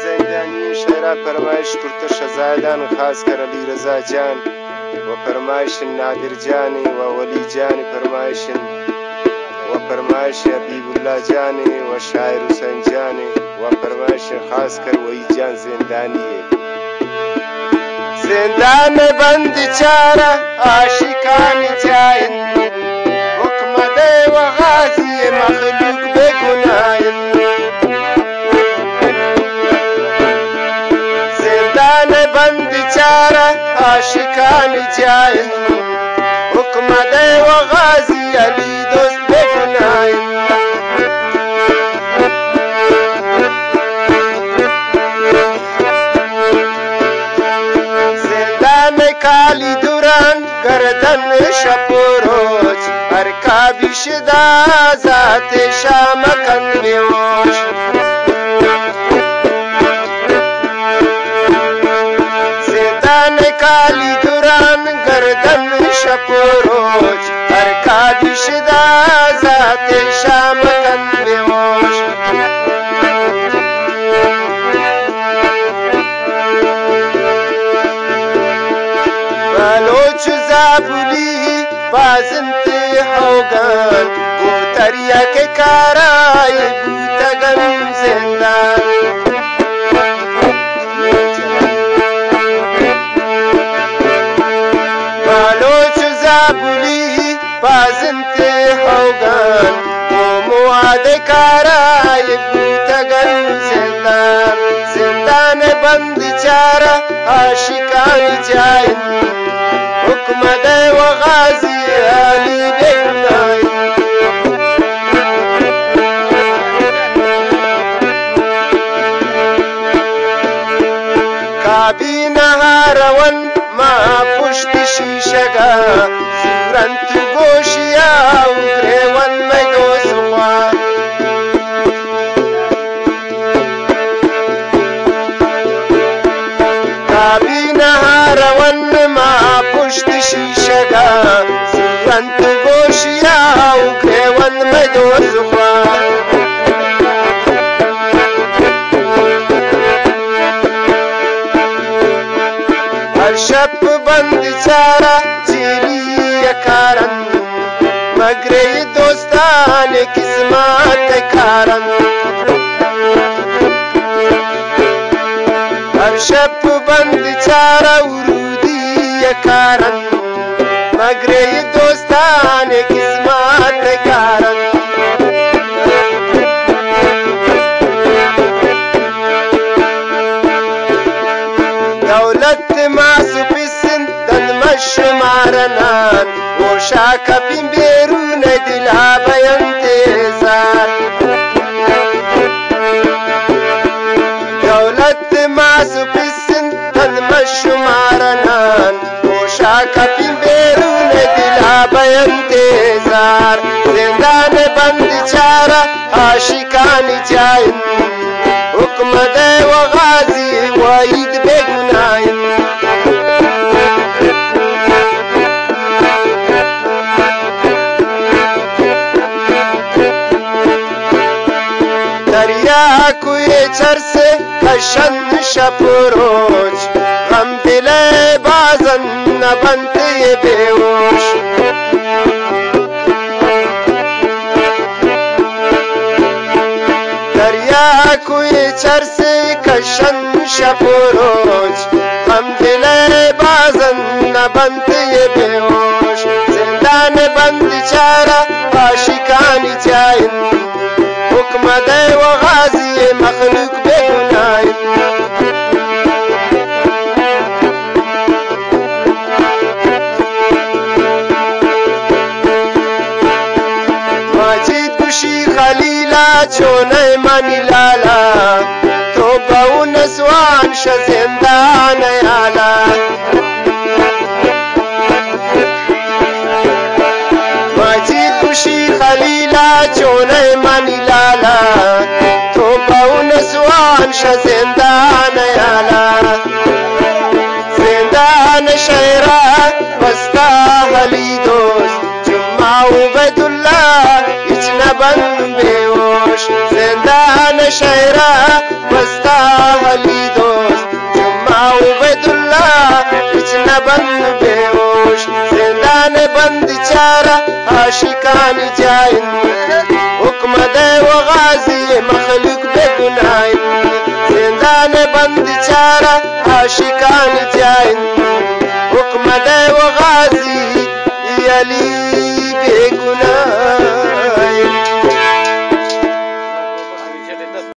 زندانی شعرا فرمایش کرد شهزادان خاص کر علی رضا جان و فرمایش نادر جانی و ولی جانی فرمایش و فرمایش حبیب الله جانی و شاعر حسین جانی و فرمایش خاص کر وحی جان زندانی زندان بند چارہ عاشقان جائن حکم دے و غازی مخلوق بے گناہن زندان بند چارہ عاشقان جائن حکم دے و غازی علی دوست بے گناہن کالی دوران گردن شپروچ ارکابی شدا ذات شامکن میوش زندان کالی دوران گردن شپروچ ارکابی شدا ذات شامکن میوش بلوچ زابلی بازنت حوگان بوتریا کے کارائی بوتگن زندان بلوچ زابلی بازنت حوگان مواد کارائی بوتگن زندان زندان بند چارہ عاشقان جائن حکم دے و غازی علی بے گناہن کابینہ روان ما پشت شیشگا زورنت گوشیا اگریون میں دوزخوا کابینہ روان ما پشت شیشگا زورنت گوشیا اگریون میں دوزخوا ہر شب بند چارہ جیلی اکارن مگرے دوستان قسمت کارن ہر شب بند چارہ ورودی اکارن مگرے دوستان قسمت کارن دولت ماسو پسن دن مشمارنان وشاک پین بیرون دلا بینتظار دولت ماسو پسن دن مشمارنان وشاک پین بیرون دلا بینتظار زندان بند چارہ عاشقان جائن حکم دے و غازی وعید بے گناہن دریا کوئی چرسے کشن شپروچ غم دلے بازن نبنتے بیوش دریا کوئی چرسے کشن شپروچ غم دلے بازن نبنتے بیوش زندان بند چارہ عاشقان جائن حکم دے و غازی مخلوق بے گناہن ماجد کشی خلیلا چونے منی لالا تو بہو نسوان شزندان آلا ماجد کشی خلیلا چونے منی لالا تو بہو نسوان شزندان آلا زندان شہرہ بستا حلی دوست جمعہ عبید اللہ فتنة بند بيوش زندان شهرة بستا لي دوست جمعة وبيد الله فتنة بند بيوش زندان بند چارة عاشقان جاين حكم دي وغازي مخلوق بگناين زندان بند چارة عاشقان جاين حكم دي وغازي يلي